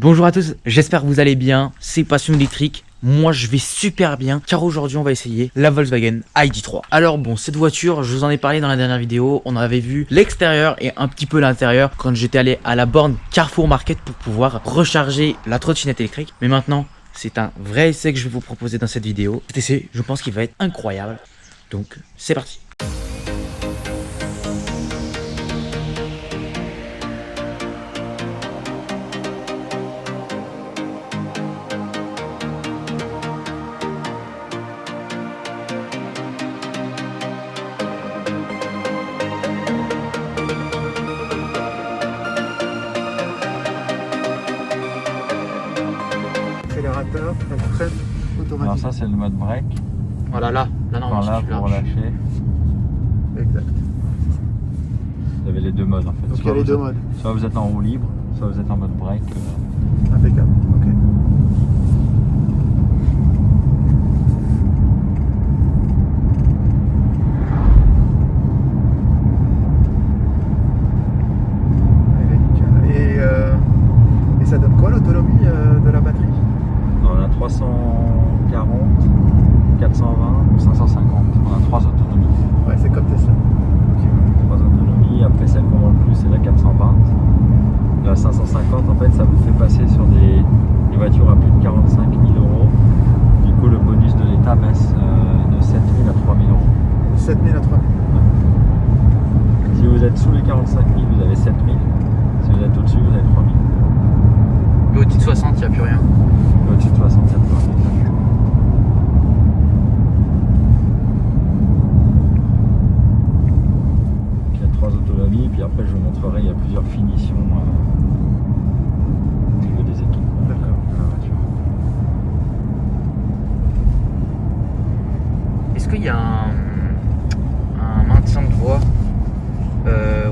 Bonjour à tous, j'espère que vous allez bien, c'est Passion électrique. Moi je vais super bien car aujourd'hui on va essayer la Volkswagen ID.3. Alors bon, cette voiture, je vous en ai parlé dans la dernière vidéo, on avait vu l'extérieur et un petit peu l'intérieur quand j'étais allé à la borne Carrefour Market pour pouvoir recharger la trottinette électrique. Mais maintenant, c'est un vrai essai que je vais vous proposer dans cette vidéo. Cet essai, je pense qu'il va être incroyable. Donc c'est parti. Accélérateur, elle freine Alors automatiquement. ça c'est le mode break. Voilà, là Enfin, là pour lâcher. Exact. Vous avez les deux modes en fait. Donc il y a les deux modes. Soit vous êtes en roue libre, soit vous êtes en mode break. Impeccable. Ok. Elle est nickel. Et ça donne quoi l'autonomie de la batterie? On a 340, 420, 550. On a 3 autonomies. Ouais, c'est comme Tesla. 3 autonomies. Après celle qu'on vend le plus c'est la 420. La 550 en fait ça vous fait passer sur des voitures à plus de 45 000 euros. Du coup le bonus de l'État baisse de 7 000 à 3 000 euros. 7 000 à 3 000. Si vous êtes sous les 45 000 vous avez 7 000. Si vous êtes au-dessus vous avez 3 000. Mais au-dessus de 60, il n'y a plus rien. Au-dessus de 60 000. Il y a 3 autonomies, puis après je vous montrerai, il y a plusieurs finitions au niveau des équipements. D'accord. Est-ce qu'il y a un maintien de voie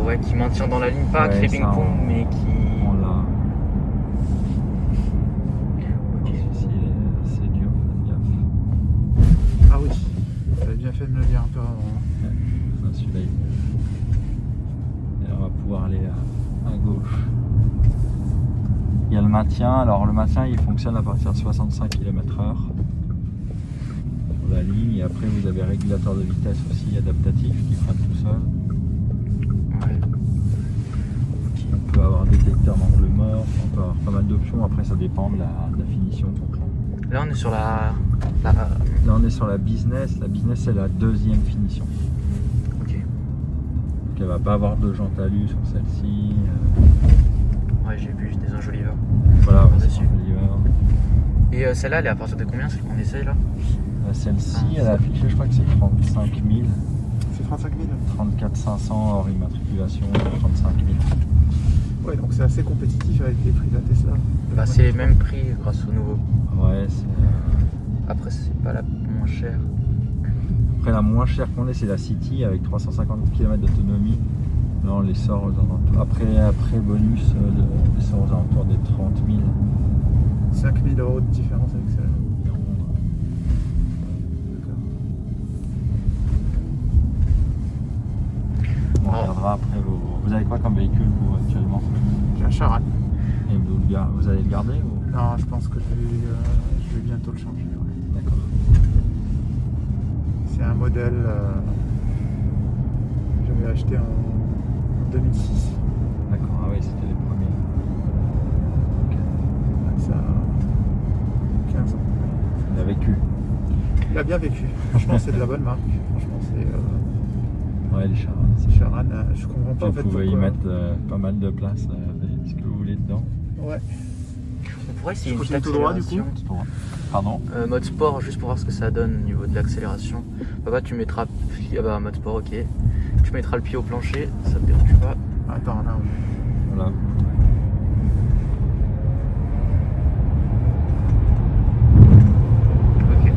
ouais, qui maintient dans la ligne, pas Ouais, qui fait ça, ping-pong, mais qui... On l'a. Ok. Ici, c'est dur, faites gaffe. Ah oui, vous avez bien fait de me le dire un peu avant. Hein. Ouais, celui-là, et on va pouvoir aller à gauche. Il y a le maintien. Alors le maintien il fonctionne à partir de 65 km/h sur la ligne, et après vous avez régulateur de vitesse aussi adaptatif qui freine tout seul. Ouais. On peut avoir détecteur d'angle mort, on peut avoir pas mal d'options, après ça dépend de la finition qu'on prend. Là on est sur la... Là on est sur la business c'est la deuxième finition. Ok. Donc elle va pas avoir de jante alu sur celle-ci. Ouais, j'ai vu des enjoliveurs. Voilà, Par c'est dessus. un oliver. Et celle-là, elle est à partir de combien, celle qu'on essaye là? Celle-ci elle a affiché, je crois que c'est 35 000, C'est 35 000. 34 500 hors immatriculation, 35 000. Ouais, donc c'est assez compétitif avec les prix de la Tesla. Bah c'est les mêmes prix grâce au nouveau. Ouais, c'est... Après c'est pas la moins chère. Après la moins chère qu'on ait c'est la City avec 350 km d'autonomie. Là on les sort aux alentours. Après bonus, on les sort aux alentours des 30 000. 5 000 euros de différence avec celle-là. On regardera après vous avez quoi comme véhicule vous actuellement? J'ai un Charan. Et vous allez le garder ou... Non, je pense que je vais bientôt le changer. Ouais. D'accord. C'est un modèle que j'avais acheté en 2006. D'accord, ah oui c'était les premiers. Ok. Ça a 15 ans. Il a vécu. Il a bien vécu. Franchement, c'est de la bonne marque. Franchement, c'est Ouais les Charan. Charan. Je comprends pas en Vous fait pouvez y pourquoi. mettre pas mal de place, ce que vous voulez dedans. Ouais. On pourrait essayer Je une continue petite tout droit, du coup. accélération. Pardon? Mode sport, juste pour voir ce que ça donne au niveau de l'accélération. Papa, tu mettras... Ah bah mode sport, ok. Tu mettras le pied au plancher, ça te dérange pas. Attends, là. Voilà. Ok.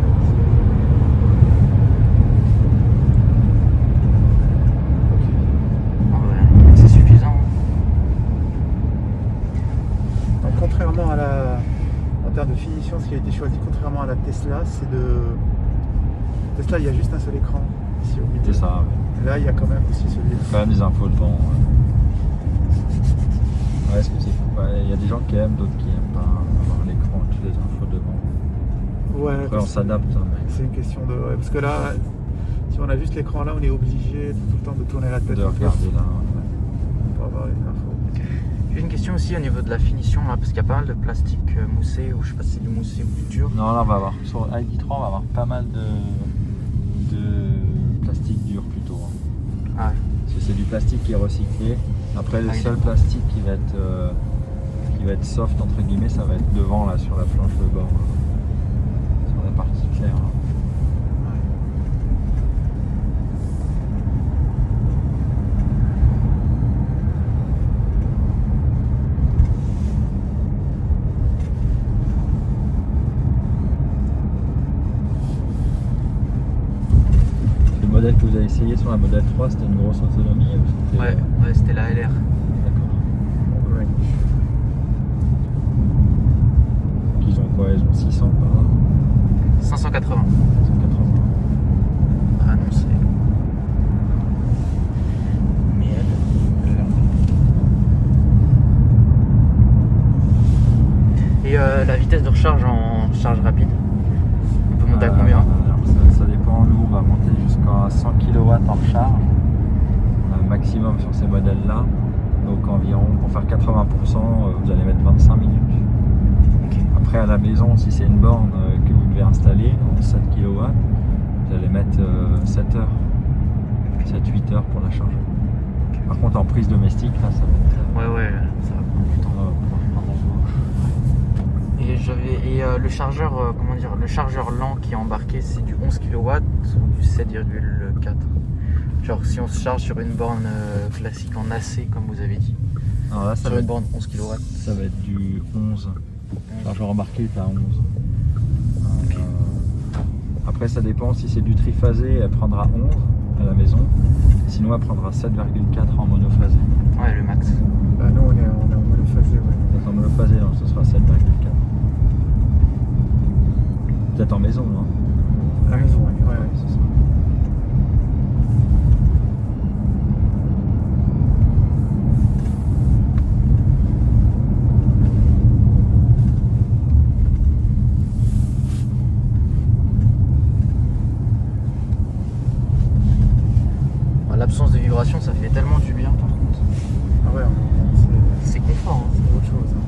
Ah ouais, c'est suffisant. Donc, contrairement à la. En termes de finition, ce qui a été choisi, contrairement à la Tesla, c'est de. Tesla, il y a juste un seul écran ici au milieu. C'est ça. Là, il y a quand même aussi celui-là. Quand même des infos devant. Ouais, ce que c'est. Ouais, il y a des gens qui aiment, d'autres qui aiment pas avoir l'écran, toutes les infos devant. Ouais, Après, on s'adapte. Hein, mais c'est une question de. Ouais, parce que là, si on a juste l'écran là, on est obligé tout le temps de tourner la tête. de regarder là. Ouais. Pour avoir les infos. J'ai une question aussi au niveau de la finition là, parce qu'il y a pas mal de plastique moussé, ou je sais pas si c'est du moussé ou du dur. Non, là, on va avoir, sur ID3, on va avoir pas mal de plastique dur plutôt. Hein. Ah ouais. Parce que c'est du plastique qui est recyclé. Après, le Ah oui, seul d'accord. plastique qui va être soft, entre guillemets, ça va être devant là sur la planche de bord. Sur la partie claire. Là. Le modèle que vous avez essayé sur la modèle 3, c'était une grosse autonomie ou c'était... Ouais, c'était la LR. D'accord. Donc, ouais. Ils ont quoi? Ils ont 600 par là 580. 180. Ah non, c'est. Merde. Et la vitesse de recharge en charge rapide, on peut monter à combien? Alors ça dépend, nous on va monter jusqu'à 100 kW en recharge, maximum sur ces modèles là, donc environ pour faire 80% vous allez mettre 25 minutes. Ok. Après à la maison, si c'est une borne que vous devez installer en 7 kW, vous allez mettre 7 heures, 7-8 heures pour la charger. Par contre en prise domestique là ça va être... Ouais, ça va prendre du temps. Et le chargeur, le chargeur lent qui est embarqué, c'est du 11 kW ou du 7,4. Genre si on se charge sur une borne classique en AC comme vous avez dit, Alors là ça sur va, une être, borne 11 kW. ça va être du 11. Chargeur embarqué est à 11. Ok. Après ça dépend, si c'est du triphasé elle prendra 11 à la maison, sinon elle prendra 7,4 en monophasé. Ouais, le max. Bah, nous, on est en monophasé, ouais. Peut-être en monophasé, donc ce sera 7,4. Peut-être en maison, hein. À la maison, ouais. C'est ça. L'absence de vibration, ça fait tellement du bien par contre. Ah ouais, C'est confort. Hein. c'est autre chose. Hein.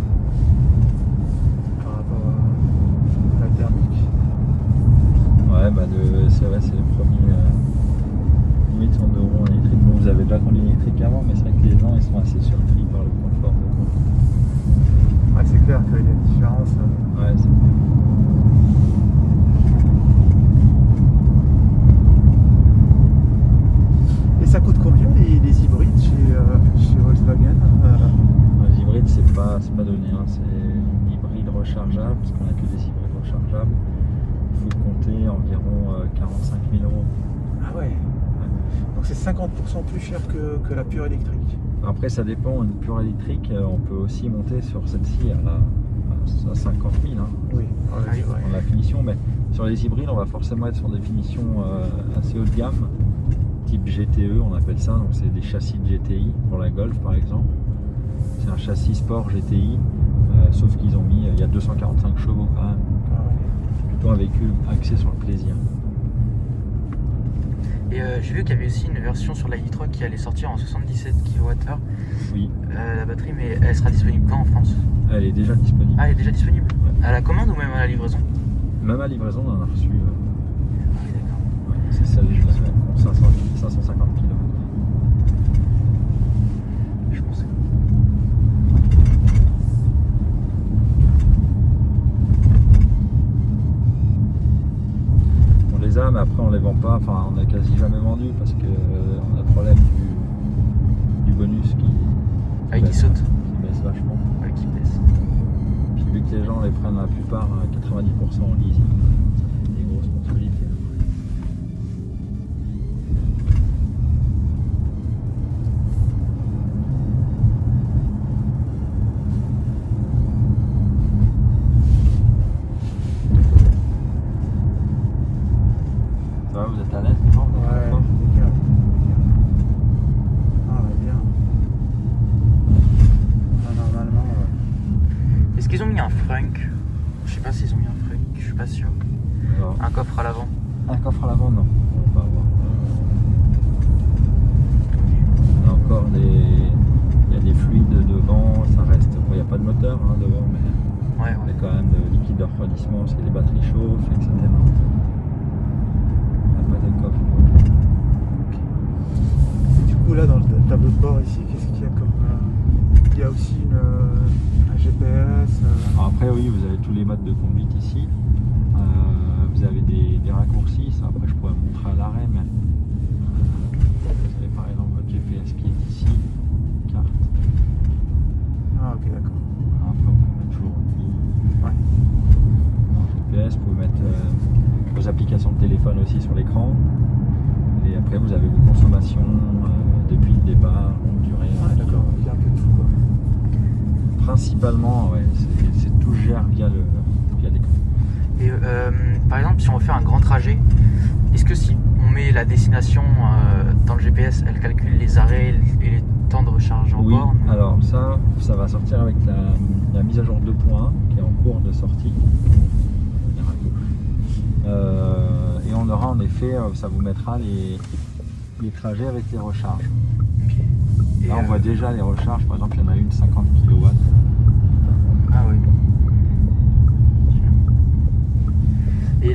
Par rapport à la thermique. Ouais, bah c'est vrai, c'est le premier. Limite en euros en électrique. Bon, vous avez déjà conduit électrique avant, mais c'est vrai que les gens ils sont assez surpris par le confort de conduite. Ouais, c'est clair qu'il y a une différence. Ouais, c'est clair. Et ça coûte combien les hybrides chez Volkswagen Les hybrides, c'est pas donné, hein. C'est une hybride rechargeable, parce qu'on a que des hybrides rechargeables. Il faut compter environ 45 000 euros. Ah ouais. Donc c'est 50% plus cher que la pure électrique. Après, ça dépend. Une pure électrique, on peut aussi monter sur celle-ci à 50 000. Hein. Oui, c'est vrai. On a la finition, mais sur les hybrides, on va forcément être sur des finitions assez haut de gamme, type GTE, on appelle ça. Donc, c'est des châssis de GTI pour la Golf, par exemple. C'est un châssis sport GTI, sauf qu'ils ont mis, il y a 245 chevaux quand même. Ah ouais. Plutôt un véhicule axé sur le plaisir. Et j'ai vu qu'il y avait aussi une version sur la i3 qui allait sortir en 77 kWh. Oui, La batterie, mais elle sera disponible quand en France? elle est déjà disponible. Ah, elle est déjà disponible? Ouais. À la commande ou même à la livraison? Même à livraison, on en a reçu. Ah oui, d'accord. Ouais, c'est celle de 550 km. Je pensais. On les a, mais après on les vend pas. Enfin, on a quasi jamais vendu parce que on a le problème du bonus qui Qui saute. qui baisse vachement. Ouais, qui baisse. Puis vu que les gens les prennent la plupart à 90% en leasing, ça fait des grosses mensualités. Ça va, vous êtes à l'aise devant? Ouais, nickel. Ah ouais, bien. Ah, normalement, trunk. Je sais pas s'ils ont mis un trunk, je suis pas sûr. Alors, Un coffre à l'avant. un coffre à l'avant, non. On va avoir. Il y a encore il y a des fluides devant, ça reste. Bon, il n'y a pas de moteur hein, devant, mais Ouais, il y ouais. a quand même de liquide de refroidissement parce que les batteries chauffent, etc. Il n'y a pas de coffre. Du coup, là, dans le tableau de bord ici, qu'est-ce qu'il y a comme. Il y a aussi un GPS. Alors après, oui, vous avez tous les modes de conduite ici. Vous avez des raccourcis, ça après je pourrais vous montrer à l'arrêt, mais vous avez par exemple votre GPS qui est ici, carte. Ah, ok, d'accord. Après on peut mettre jour, nuit. Ouais. Dans le GPS, vous pouvez mettre vos applications de téléphone aussi sur l'écran. Et après vous avez vos consommations depuis le départ, longue durée. Ouais, d'accord, il y a un peu de tout, quoi. Principalement, ouais, c'est tout gère via l'écran. Et par exemple, si on veut faire un grand trajet, est-ce que si on met la destination dans le GPS, elle calcule les arrêts et les temps de recharge en Oui, borne? alors ça va sortir avec la mise à jour 2.1 qui est en cours de sortie. Et on aura en effet, ça vous mettra les trajets avec les recharges. Et, Là on voit déjà les recharges, par exemple il y en a une 50 kW. Ah oui. Et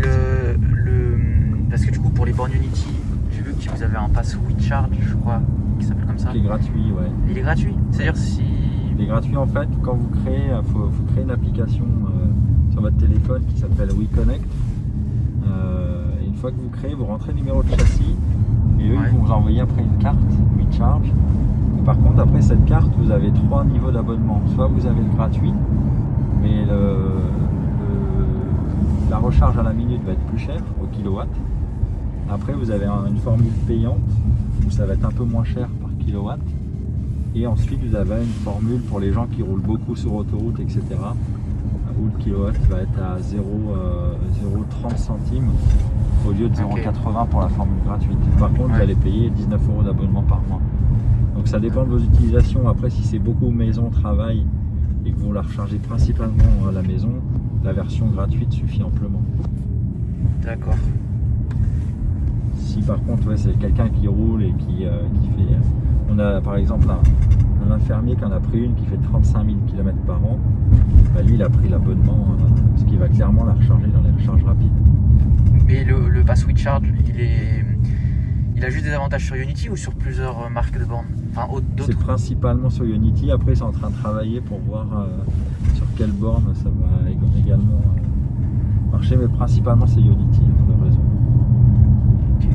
parce que du coup pour les bornes Unity, j'ai vu que vous avez un pass WeCharge, je crois, qui s'appelle comme ça. Qui est gratuit, ouais. Il est gratuit. C'est-à-dire si. Il est gratuit en fait quand vous créez, faut créer une application sur votre téléphone qui s'appelle WeConnect. Et une fois que vous créez, vous rentrez le numéro de châssis et eux Ouais. ils vont vous envoyer après une carte WeCharge. Et par contre après cette carte vous avez 3 niveaux d'abonnement. Soit vous avez le gratuit, mais la recharge à la minute va être plus chère au kilowatt. Après vous avez une formule payante où ça va être un peu moins cher par kilowatt. Et ensuite vous avez une formule pour les gens qui roulent beaucoup sur autoroute, etc. Où le kilowatt va être à 0,30 centimes au lieu de 0,80 pour la formule gratuite. Par contre vous allez payer 19 € d'abonnement par mois. Donc ça dépend de vos utilisations. Après si c'est beaucoup maison, travail et que vous la rechargez principalement à la maison, la version gratuite suffit amplement. D'accord. Si par contre ouais, c'est quelqu'un qui roule et qui fait... On a par exemple un infirmier qui en a pris une qui fait 35 000 km par an. Bah, lui il a pris l'abonnement parce qu'il va clairement la recharger dans les recharges rapides. Mais le pass WeCharge, il a juste des avantages sur Unity ou sur plusieurs marques de bornes? Enfin, d'autres. C'est principalement sur Unity. Après ils sont en train de travailler pour voir sur quelle borne ça va également marcher. Mais principalement c'est Unity le réseau. Ok.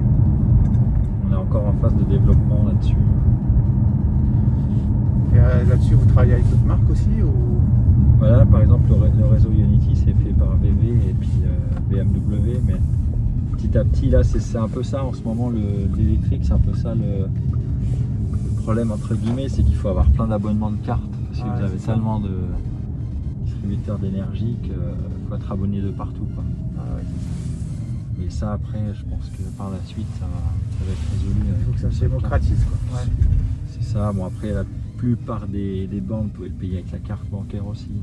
On est encore en phase de développement là-dessus. Et là-dessus, vous travaillez avec d'autres marques aussi ou... Voilà, par exemple, le réseau Unity c'est fait par VV et puis BMW, mais petit à petit, là, c'est un peu ça en ce moment, l'électrique, c'est un peu ça le problème, entre guillemets, c'est qu'il faut avoir plein d'abonnements de cartes, parce que Ouais, vous avez c'est ça. tellement de distributeurs d'énergie qu'il faut être abonné de partout, quoi. Ah, ouais. Mais ça, après, je pense que par la suite, ça va être résolu. Il faut que ça avec se cette démocratise, quoi. carte. Ouais. C'est ça, bon après, la plupart des bornes, vous pouvez le payer avec la carte bancaire aussi. Donc,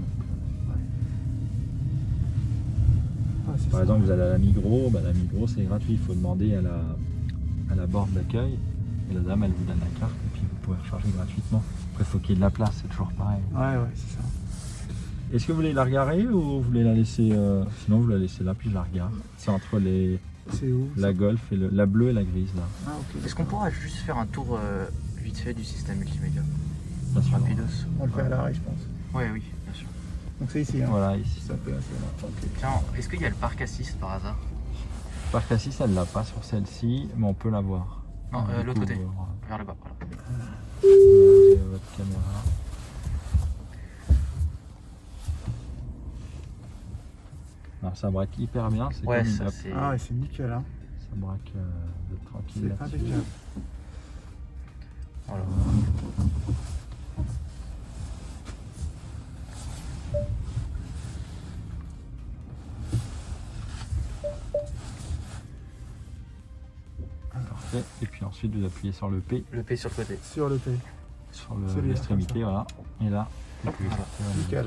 Ouais, c'est par ça. exemple, vous allez à la Migros, bah, la Migros c'est gratuit, il faut demander à la borne d'accueil et la dame elle vous donne la carte et puis vous pouvez recharger gratuitement. Après il faut qu'il y ait de la place, c'est toujours pareil. Ouais, c'est ça. Est-ce que vous voulez la regarder ou vous voulez la laisser sinon vous la laissez là puis je la regarde. C'est entre C'est où la Golf et la bleue et la grise là. Ah, ok. Est-ce qu'on pourra juste faire un tour vite fait du système multimédia? Bien sûr. Rapidos. On le fait à l'arrêt, je pense. Ouais, oui, bien sûr. Donc c'est ici, hein. Voilà ici. Ça peut assez là. Ok. Tiens, est-ce qu'il y a le parc assist par hasard? Parc assist elle l'a pas sur celle-ci, mais on peut la voir. Non, Du l'autre coup, côté. vous Vers le bas, voilà. avez votre caméra. Alors ça braque hyper bien, c'est Ouais, comme une ça app. c'est. Ah ouais, c'est nickel, hein. Ça braque tranquille C'est là-dessus. impeccable. Voilà. Parfait. Et puis ensuite vous appuyez sur le P, Le P sur le côté. Sur le P. sur C'est bien, l'extrémité, comme voilà. Et là, vous pouvez sortir nickel.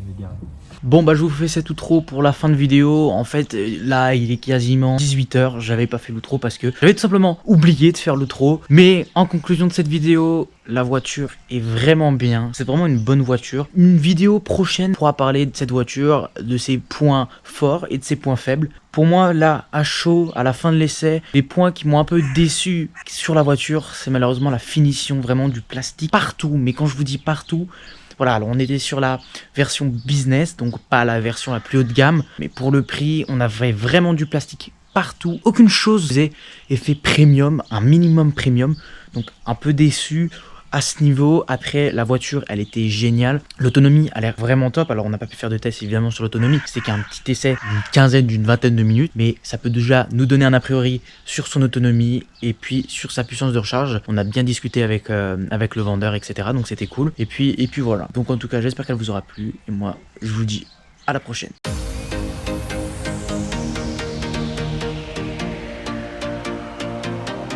les il est garé. Bon bah je vous fais cet outro pour la fin de vidéo. En fait là il est quasiment 18 h, j'avais pas fait l'outro parce que j'avais tout simplement oublié de faire l'outro. Mais en conclusion de cette vidéo, la voiture est vraiment bien, c'est vraiment une bonne voiture. Une vidéo prochaine pourra parler de cette voiture, de ses points forts et de ses points faibles. Pour moi là, à chaud, à la fin de l'essai, les points qui m'ont un peu déçu sur la voiture, c'est malheureusement la finition, vraiment du plastique partout. Mais quand je vous dis partout, voilà, alors on était sur la version business, donc pas la version la plus haut de gamme, mais pour le prix, on avait vraiment du plastique partout. Aucune chose faisait effet premium, un minimum premium, donc un peu déçu à ce niveau. Après, la voiture, elle était géniale. L'autonomie a l'air vraiment top. Alors, on n'a pas pu faire de test évidemment sur l'autonomie. C'est qu'un petit essai d'une quinzaine, d'une vingtaine de minutes. Mais ça peut déjà nous donner un a priori sur son autonomie et puis sur sa puissance de recharge. On a bien discuté avec le vendeur, etc. Donc, c'était cool. Et puis voilà. Donc, en tout cas, j'espère qu'elle vous aura plu. Et moi, je vous dis à la prochaine.